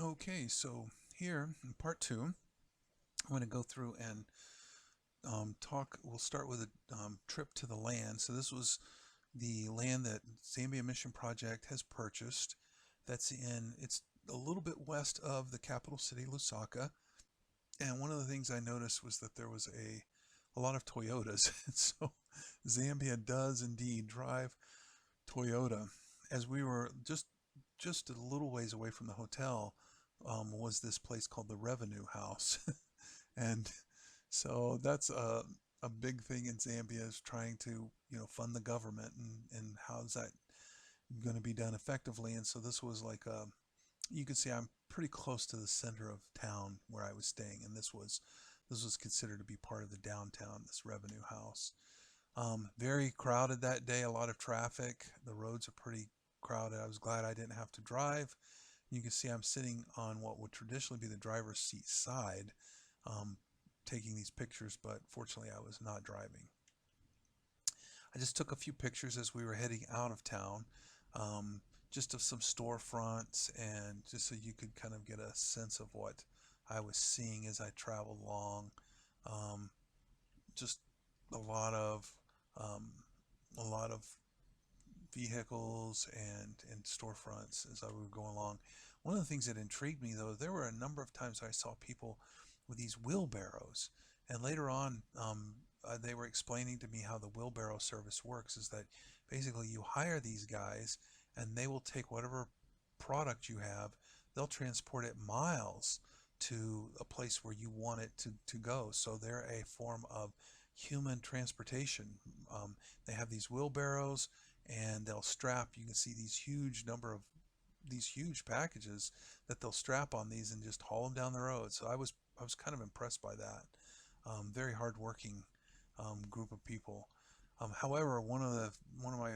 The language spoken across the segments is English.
Okay, so here in part two, I'm going to go through and talk. We'll start with a trip to the land. So this was the land that Zambia Mission Project has purchased. It's a little bit west of the capital city, Lusaka. And one of the things I noticed was that there was a lot of Toyotas. And so Zambia does indeed drive Toyota. As we were just a little ways away from the hotel, was this place called the Revenue House. And so that's a big thing in Zambia, is trying to fund the government, and how's that going to be done effectively. And so this was like you can see I'm pretty close to the center of town where I was staying, and this was considered to be part of the downtown, this Revenue House. Very crowded that day, a lot of traffic. The roads are pretty crowded. I was glad I didn't have to drive. You can see I'm sitting on what would traditionally be the driver's seat side, um, taking these pictures, but fortunately I was not driving. I just took a few pictures as we were heading out of town, um, just of some storefronts, and just so you could kind of get a sense of what I was seeing as I traveled along. Um, just a lot of um, a lot of vehicles and storefronts as I would go along. One of the things that intrigued me, though, there were a number of times I saw people with these wheelbarrows, and later on, they were explaining to me how the wheelbarrow service works. Is that basically you hire these guys, and they will take whatever product you have, they'll transport it miles to a place where you want it to go. So they're a form of human transportation. They have these wheelbarrows, and they'll strap. You can see these huge packages that they'll strap on these and just haul them down the road. So I was kind of impressed by that. Very hardworking group of people. However, one of my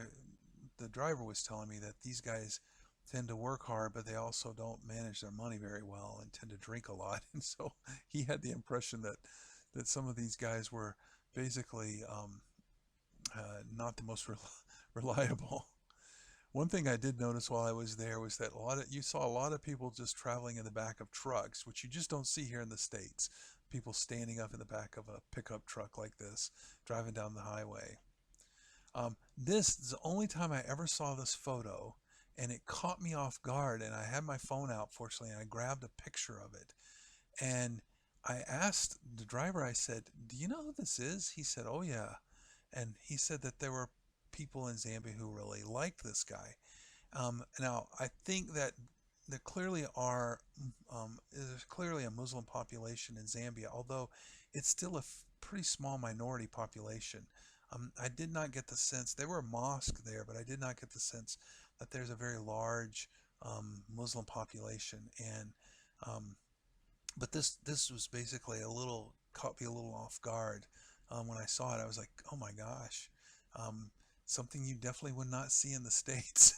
the driver was telling me that these guys tend to work hard, but they also don't manage their money very well and tend to drink a lot. And so he had the impression that some of these guys were basically not the most reliable. One thing I did notice while I was there was that you saw a lot of people just traveling in the back of trucks, which you just don't see here in the States. People standing up in the back of a pickup truck like this, driving down the highway. This is the only time I ever saw this photo, and it caught me off guard. And I had my phone out, fortunately, and I grabbed a picture of it. And I asked the driver, I said, "Do you know who this is?" He said, "Oh, yeah." And he said that there were people in Zambia who really liked this guy. Now, I think that there clearly there's clearly a Muslim population in Zambia, although it's still a pretty small minority population. I did not get the sense, there were mosques there, but I did not get the sense that there's a very large Muslim population. And um, but this was basically caught me a little off guard. When I saw it, I was like, oh my gosh, um, something you definitely would not see in the States.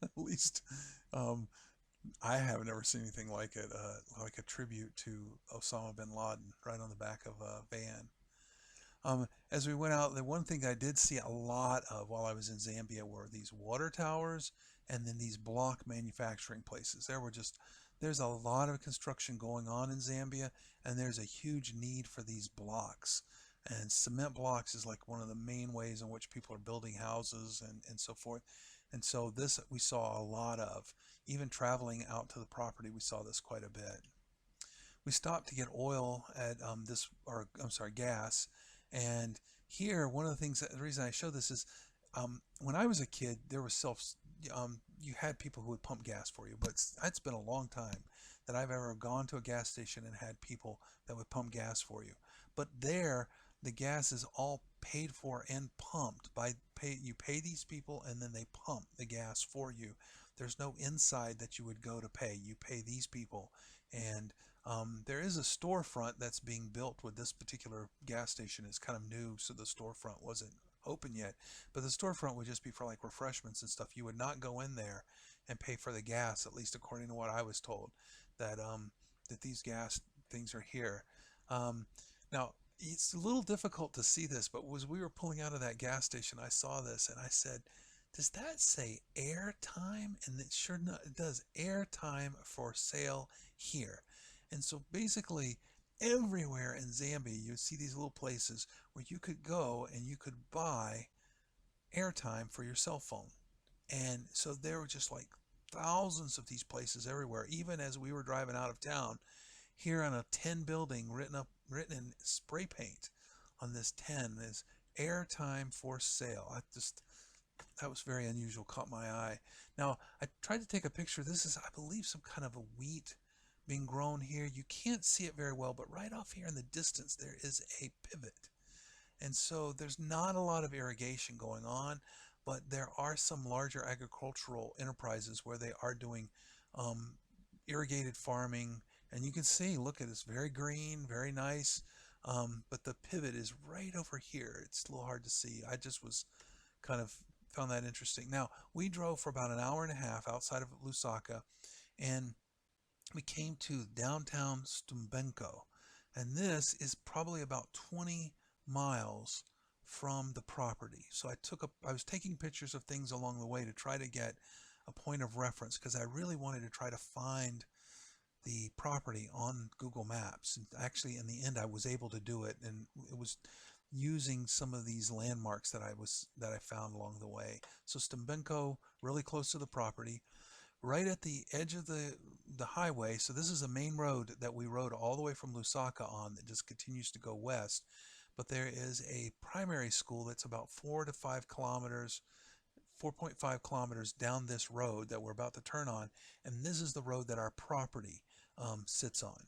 At least um, I have never seen anything like it, like a tribute to Osama bin Laden right on the back of a van. As we went out, the one thing I did see a lot of while I was in Zambia were these water towers, and then these block manufacturing places. There's a lot of construction going on in Zambia, and there's a huge need for these blocks. And cement blocks is like one of the main ways in which people are building houses and so forth. And so this we saw a lot of. Even traveling out to the property, we saw this quite a bit. We stopped to get oil at or I'm sorry, gas. And here, one of the things the reason I show this is when I was a kid, there was you had people who would pump gas for you, but it's been a long time that I've ever gone to a gas station and had people that would pump gas for you. But there, the gas is all paid for and pumped you pay these people, and then they pump the gas for you. There's no inside that you would go to pay. You pay these people. And there is a storefront that's being built with this particular gas station. It's kind of new, so the storefront wasn't open yet. But the storefront would just be for like refreshments and stuff. You would not go in there and pay for the gas, at least according to what I was told, that these gas things are here. Um, Now, it's a little difficult to see this, but as we were pulling out of that gas station, I saw this and I said, does that say airtime? And it sure not, it does, airtime for sale here. And so basically, everywhere in Zambia, you see these little places where you could go and you could buy airtime for your cell phone. And so there were just like thousands of these places everywhere. Even as we were driving out of town, here on a 10 building, written in spray paint on this 10 is airtime for sale. That was very unusual, caught my eye. Now, I tried to take a picture. This is, I believe, some kind of a wheat being grown here. You can't see it very well, but right off here in the distance, there is a pivot. And so there's not a lot of irrigation going on, but there are some larger agricultural enterprises where they are doing um, irrigated farming. And you can see, look at it, it's very green, very nice. But the pivot is right over here. It's a little hard to see. I just was kind of found that interesting. Now, we drove for about an hour and a half outside of Lusaka, and we came to downtown Stumbenko. And this is probably about 20 miles from the property. So I was taking pictures of things along the way to try to get a point of reference because I really wanted to try to find the property on Google Maps. And actually, in the end, I was able to do it, and it was using some of these landmarks that I found along the way. So Stumbenko, really close to the property, right at the edge of the highway. So this is a main road that we rode all the way from Lusaka on that just continues to go west. But there is a primary school that's about 4.5 kilometers down this road that we're about to turn on, and this is the road that our property sits on.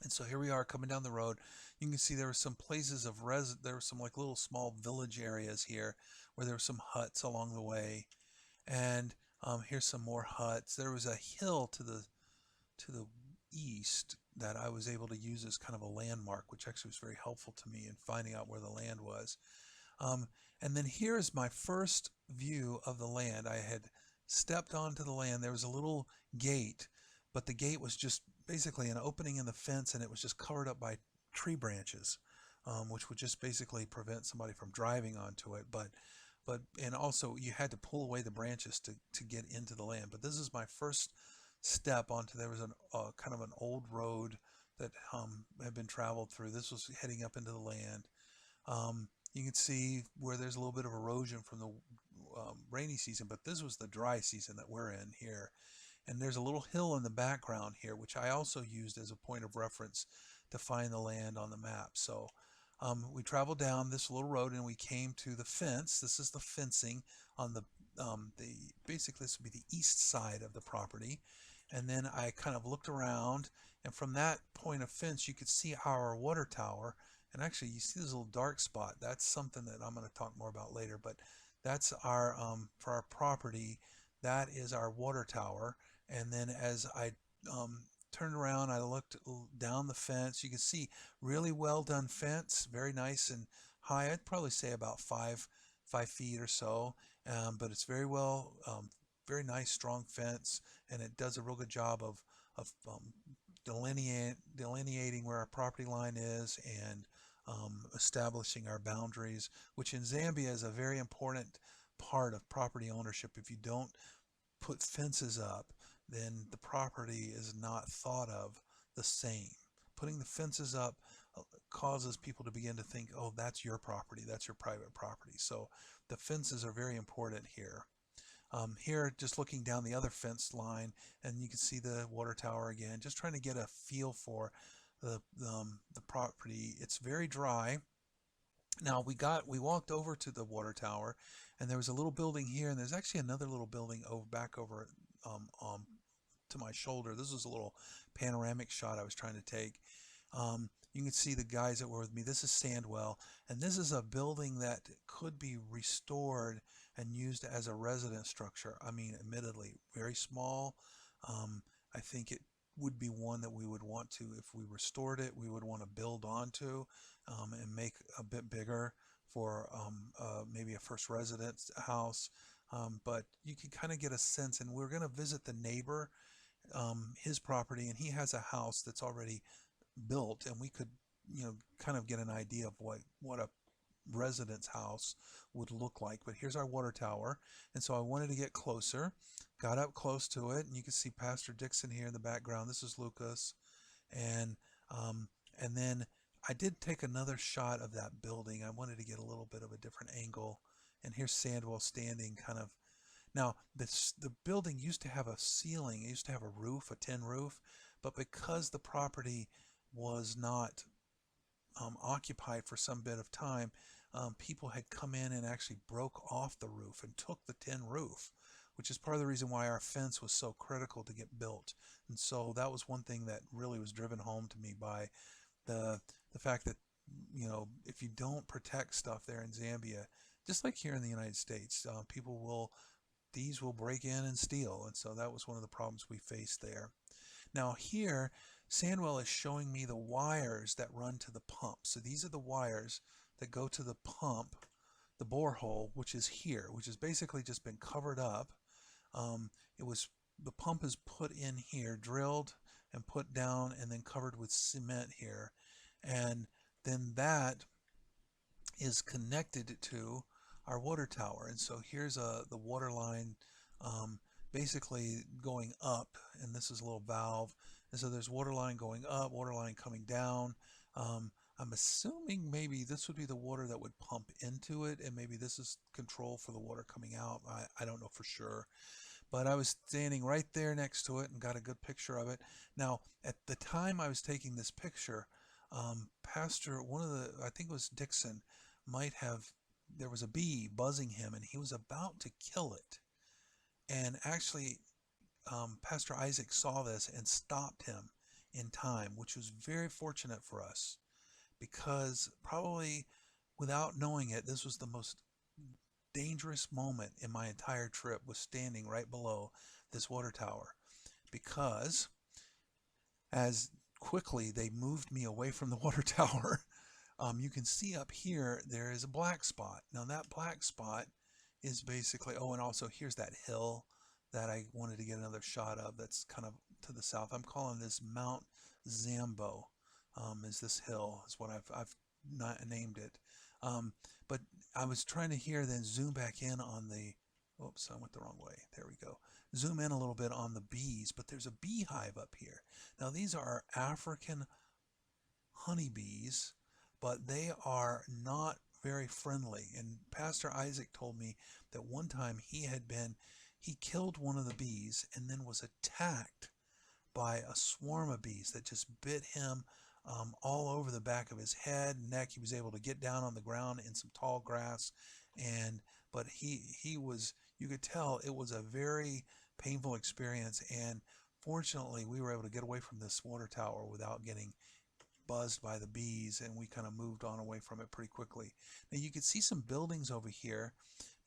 And so here we are coming down the road. You can see there were some places of there were some like little small village areas here where there were some huts along the way, and here's some more huts. There was a hill to the east that I was able to use as kind of a landmark, which actually was very helpful to me in finding out where the land was. Um, and then here is my first view of the land. I had stepped onto the land. There was a little gate, but the gate was just basically an opening in the fence, and it was just covered up by tree branches, which would just basically prevent somebody from driving onto it. And also you had to pull away the branches to get into the land. But this is my first step onto, there was kind of an old road that had been traveled through. This was heading up into the land. You can see where there's a little bit of erosion from the rainy season, but this was the dry season that we're in here. And there's a little hill in the background here, which I also used as a point of reference to find the land on the map. So we traveled down this little road and we came to the fence. This is the fencing on basically this would be the east side of the property. And then I kind of looked around, and from that point of fence, you could see our water tower. And actually, you see this little dark spot. That's something that I'm going to talk more about later. But that's our for our property. That is our water tower. And then as I turned around, I looked down the fence. You can see really well done fence, very nice and high. I'd probably say about 5 feet or so. But it's very well, very nice, strong fence, and it does a real good job of delineating where our property line is and establishing our boundaries, which in Zambia is a very important part of property ownership. If you don't put fences up, then the property is not thought of the same. Putting the fences up causes people to begin to think, oh, that's your property, that's your private property. So the fences are very important here. Here, just looking down the other fence line, and you can see the water tower again, just trying to get a feel for the property. It's very dry. Now we walked over to the water tower, and there was a little building here, and there's actually another little building back over to my shoulder. This was a little panoramic shot I was trying to take. You can see the guys that were with me. This is Sandwell, and this is a building that could be restored and used as a residence structure. I mean, admittedly, very small. I think it would be one that we would want to, if we restored it, we would want to build onto and make a bit bigger for maybe a first residence house. But you can kind of get a sense, and we're going to visit the neighbor, his property, and he has a house that's already built, and we could, kind of get an idea of what a residence house would look like. But here's our water tower, and so I wanted to get closer. Got up close to it, and you can see Pastor Dixon here in the background. This is Lucas, and um, and then I did take another shot of that building. I wanted to get a little bit of a different angle, and here's Sandwell standing kind of. Now, the building used to have a ceiling. It used to have a roof, a tin roof, but because the property was not occupied for some bit of time, people had come in and actually broke off the roof and took the tin roof, which is part of the reason why our fence was so critical to get built. And so that was one thing that really was driven home to me by the fact that, if you don't protect stuff there in Zambia, just like here in the United States, thieves will break in and steal. And so that was one of the problems we faced there. Now here, Sandwell is showing me the wires that run to the pump. So these are the wires that go to the pump, the borehole, which is here, which has basically just been covered up. The pump is put in here, drilled and put down, and then covered with cement here. And then that is connected to our water tower. And so here's the water line basically going up, and this is a little valve. And so there's water line going up, water line coming down. I'm assuming maybe this would be the water that would pump into it, and maybe this is control for the water coming out. I don't know for sure. But I was standing right there next to it and got a good picture of it. Now, at the time I was taking this picture, I think it was Dixon, there was a bee buzzing him, and he was about to kill it. And actually, Pastor Isaac saw this and stopped him in time, which was very fortunate for us, because probably without knowing it, this was the most dangerous moment in my entire trip, was standing right below this water tower, because as quickly they moved me away from the water tower, you can see up here there is a black spot. Now that black spot is basically, and also here's that hill that I wanted to get another shot of that's kind of to the south. I'm calling this Mount Zambo, is this hill, is what I've not named it. But I was trying to here then zoom back in on oops, I went the wrong way. There we go. Zoom in a little bit on the bees, but there's a beehive up here. Now these are African honeybees, but they are not very friendly. And Pastor Isaac told me that one time he killed one of the bees and then was attacked by a swarm of bees that just bit him all over the back of his head, neck. He was able to get down on the ground in some tall grass, but you could tell it was a very painful experience. And fortunately, we were able to get away from this water tower without getting buzzed by the bees, and we kind of moved on away from it pretty quickly. Now you can see some buildings over here.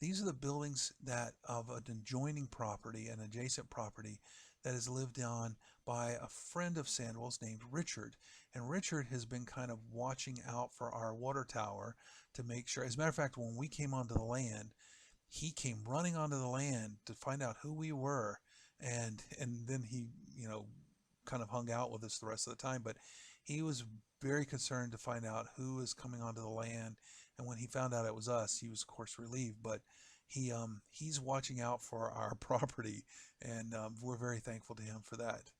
These are the buildings that of an adjoining property, an adjacent property that is lived on by a friend of Sandwell's named Richard. And Richard has been kind of watching out for our water tower to make sure. As a matter of fact, when we came onto the land, he came running onto the land to find out who we were, and then he kind of hung out with us the rest of the time. But he was very concerned to find out who was coming onto the land, and when he found out it was us, he was of course relieved. But he's watching out for our property, and we're very thankful to him for that.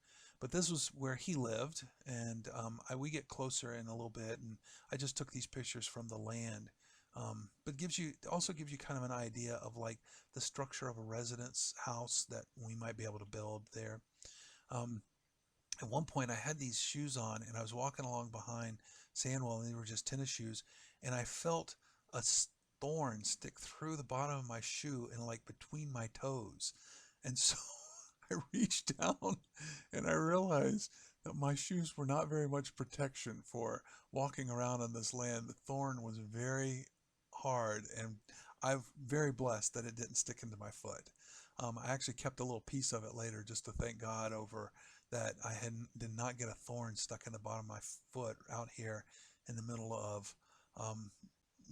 But this was where he lived, and we get closer in a little bit, and I just took these pictures from the land. But also gives you kind of an idea of like the structure of a residence house that we might be able to build there. At one point I had these shoes on, and I was walking along behind Sandwell, and they were just tennis shoes, and I felt a thorn stick through the bottom of my shoe and like between my toes. And so I reached down and I realized that my shoes were not very much protection for walking around on this land. The thorn was very hard, and I'm very blessed that it didn't stick into my foot. I actually kept a little piece of it later just to thank God over that I did not get a thorn stuck in the bottom of my foot out here in the middle of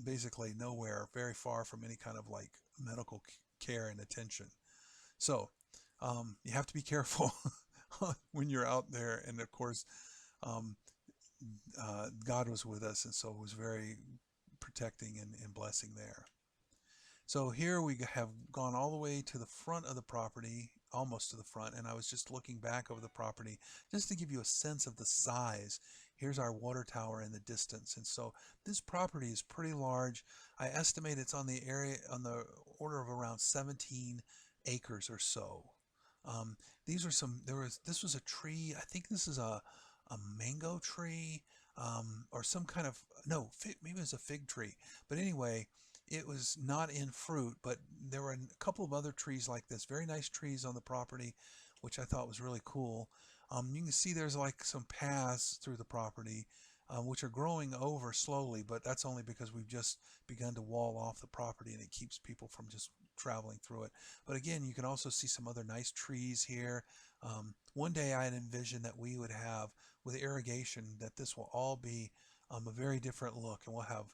basically nowhere, very far from any kind of like medical care and attention. So you have to be careful when you're out there, and of course God was with us, and so it was very protecting and blessing there. So here we have gone all the way to the front of the property, almost to the front, and I was just looking back over the property just to give you a sense of the size. Here's our water tower in the distance, and so this property is pretty large. I estimate it's on the area on the order of around 17 acres or so. These are some. This was a tree. I think this is a mango tree, or some kind of no. Maybe it was a fig tree. But anyway, it was not in fruit. But there were a couple of other trees like this. Very nice trees on the property, which I thought was really cool. You can see there's like some paths through the property, which are growing over slowly. But that's only because we've just begun to wall off the property, and it keeps people from just traveling through it. But again, you can also see some other nice trees here. One day I had envisioned that we would have, with irrigation, that this will all be a very different look, and we'll have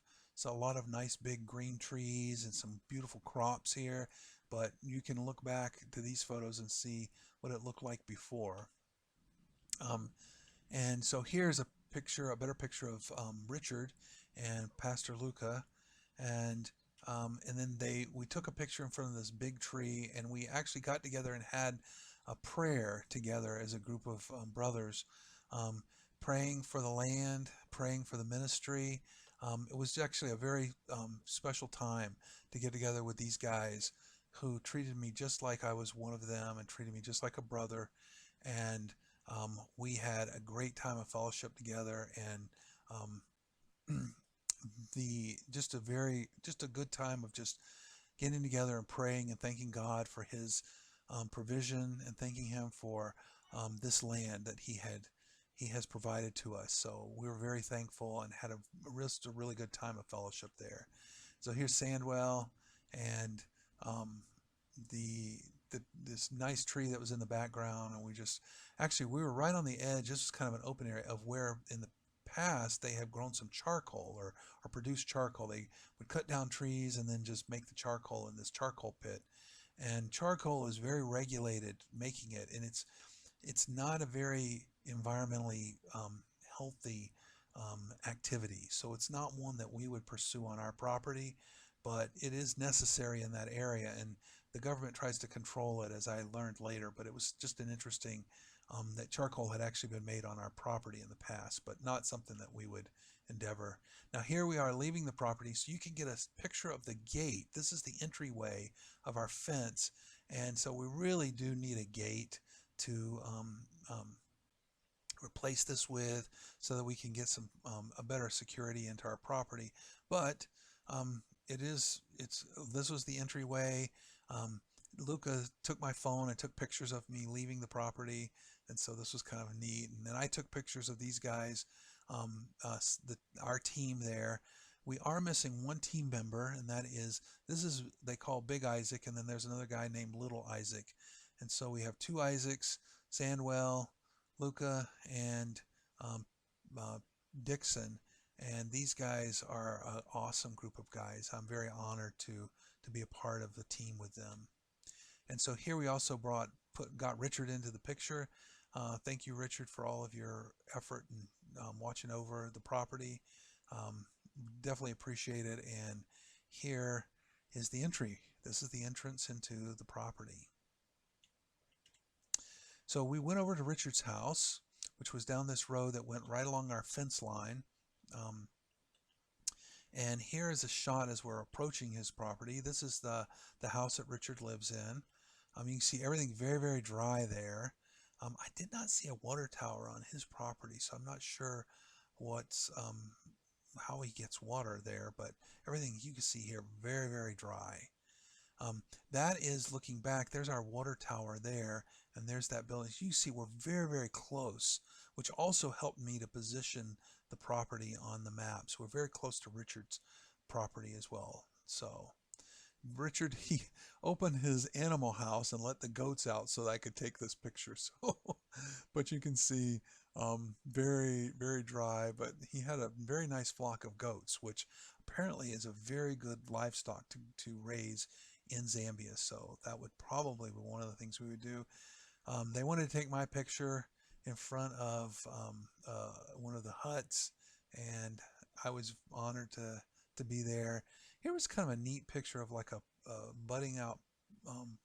a lot of nice big green trees and some beautiful crops here. But you can look back to these photos and see what it looked like before. And so here's a picture, a better picture of Richard and Pastor Luca, and then we took a picture in front of this big tree, and we actually got together and had a prayer together as a group of brothers, praying for the land, praying for the ministry. It was actually a very special time to get together with these guys who treated me just like I was one of them and treated me just like a brother. And we had a great time of fellowship together, and just a good time of just getting together and praying and thanking God for His provision, and thanking Him for this land that He has provided to us. So we were very thankful and had a really good time of fellowship there. So here's Sandwell, and this nice tree that was in the background, and we were right on the edge. This was kind of an open area of where in the past they have grown some charcoal or produced charcoal. They would cut down trees and then just make the charcoal in this charcoal pit. And charcoal is very regulated making it, and it's not a very environmentally healthy activity. So it's not one that we would pursue on our property, but it is necessary in that area, and the government tries to control it, as I learned later. But it was just an interesting that charcoal had actually been made on our property in the past, but not something that we would endeavor. Now here we are leaving the property, so you can get a picture of the gate. This is the entryway of our fence, and so we really do need a gate to replace this with, so that we can get some a better security into our property. But this was the entryway. Luca took my phone and took pictures of me leaving the property, and so this was kind of neat. And then I took pictures of these guys, our team there. We are missing one team member, and they call Big Isaac, and then there's another guy named Little Isaac. And so we have two Isaacs, Sandwell, Luca, and Dixon. And these guys are an awesome group of guys. I'm very honored to be a part of the team with them. And so here we also got Richard into the picture. Thank you, Richard, for all of your effort and watching over the property. Definitely appreciate it. And here is the entry. This is the entrance into the property. So we went over to Richard's house, which was down this road that went right along our fence line. And here is a shot as we're approaching his property. This is the house that Richard lives in. You can see everything very, very dry there. I did not see a water tower on his property, so I'm not sure how he gets water there, but everything you can see here, very, very dry. That is, looking back, there's our water tower there, and there's that building. As you can see, we're very, very close, which also helped me to position the property on the maps. We're very close to Richard's property as well. So Richard, he opened his animal house and let the goats out so that I could take this picture. So, but you can see very, very dry, but he had a very nice flock of goats, which apparently is a very good livestock to raise in Zambia. So that would probably be one of the things we would do. They wanted to take my picture in front of one of the huts, and I was honored to to be there. Here was kind of a neat picture of like a budding out um,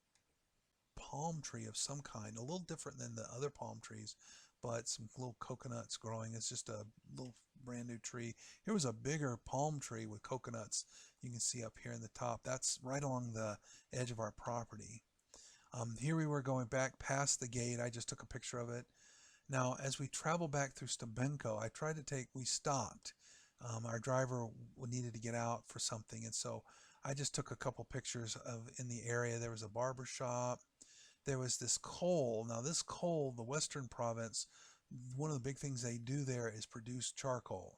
palm tree of some kind, a little different than the other palm trees, but some little coconuts growing. It's just a little brand new tree. Here was a bigger palm tree with coconuts you can see up here in the top. That's right along the edge of our property. Here we were going back past the gate. I just took a picture of it. Now, as we travel back through Stabenko, we stopped. Our driver needed to get out for something, and so I just took a couple pictures of in the area. There was a barber shop. There was this coal. Now, this coal, the Western Province, one of the big things they do there is produce charcoal.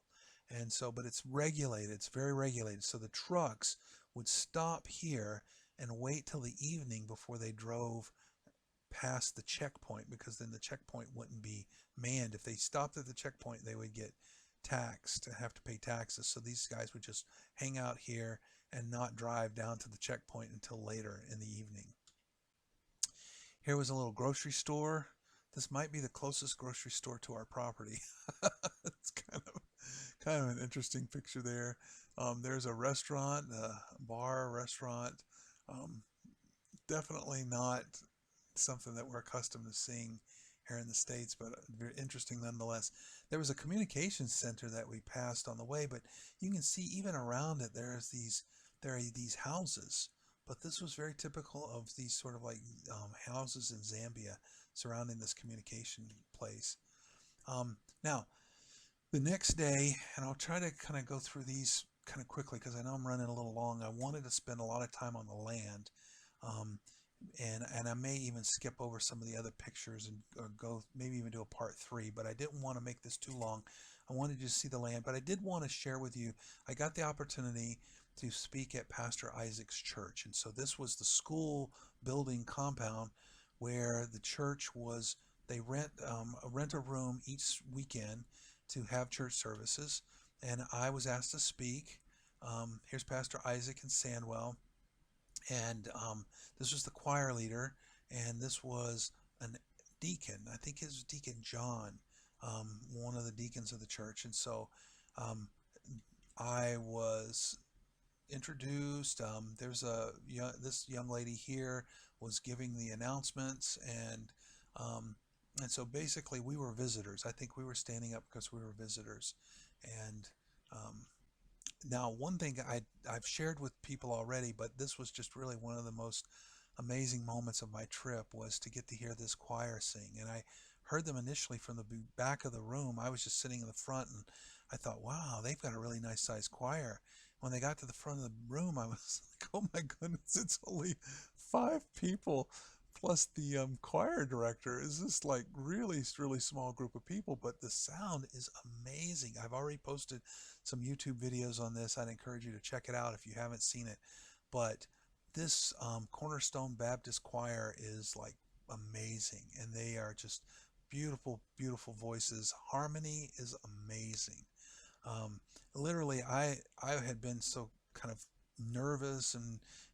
And so, but it's regulated, it's very regulated. So the trucks would stop here and wait till the evening before they drove past the checkpoint, because then the checkpoint wouldn't be manned. If they stopped at the checkpoint, they would get taxed and have to pay taxes. So these guys would just hang out here and not drive down to the checkpoint until later in the evening. Here was a little grocery store. This might be the closest grocery store to our property. It's kind of an interesting picture there. There's a restaurant, a bar, restaurant. Um, Definitely not something that we're accustomed to seeing here in the States, but very interesting nonetheless. There was a communications center that we passed on the way, but you can see even around it there are these houses. But this was very typical of these sort of like houses in Zambia surrounding this communication place. Now, the next day, and I'll try to kind of go through these kind of quickly because I know I'm running a little long. I wanted to spend a lot of time on the land. Um, and I may even skip over some of the other pictures and or go maybe even do a part 3, but I didn't want to make this too long. I wanted you to see the land, but I did want to share with you, I got the opportunity to speak at Pastor Isaac's church, and so this was the school building compound where the church was. They rent a room each weekend to have church services, and I was asked to speak. Here's Pastor Isaac in Sandwell, and this was the choir leader, and this was an deacon. I think it was Deacon John, one of the deacons of the church. And so um, I was introduced. This young lady here was giving the announcements, um, and so basically we were visitors. I think we were standing up because we were visitors, and um, now, one thing I've shared with people already, but this was just really one of the most amazing moments of my trip, was to get to hear this choir sing. And I heard them initially from the back of the room. I was just sitting in the front, and I thought, wow, they've got a really nice sized choir. When they got to the front of the room, I was like, oh my goodness, it's only 5 people plus the choir director. Is this like really small group of people? But the sound is amazing. I've already posted some YouTube videos on this. I'd encourage you to check it out if you haven't seen it. But this Cornerstone Baptist Choir is like amazing, and they are just beautiful voices. Harmony is amazing. Literally, I had been so kind of nervous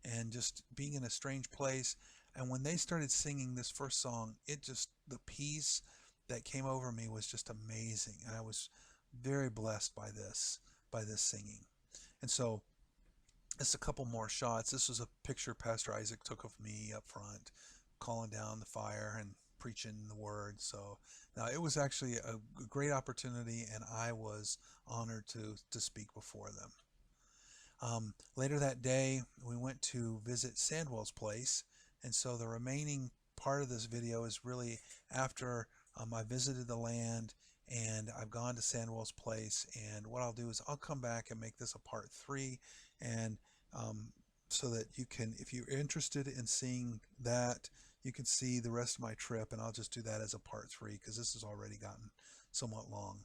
and just being in a strange place. And when they started singing this first song, the peace that came over me was just amazing. And I was very blessed by this singing. And so just a couple more shots. This was a picture Pastor Isaac took of me up front, calling down the fire and preaching the word. So now it was actually a great opportunity, and I was honored to speak before them. Later that day, we went to visit Sandwell's place, and so the remaining part of this video is really after I visited the land and I've gone to Sandwell's place. And what I'll do is I'll come back and make this a part 3, and so that you can, if you're interested in seeing that, you can see the rest of my trip, and I'll just do that as a part 3 because this has already gotten somewhat long.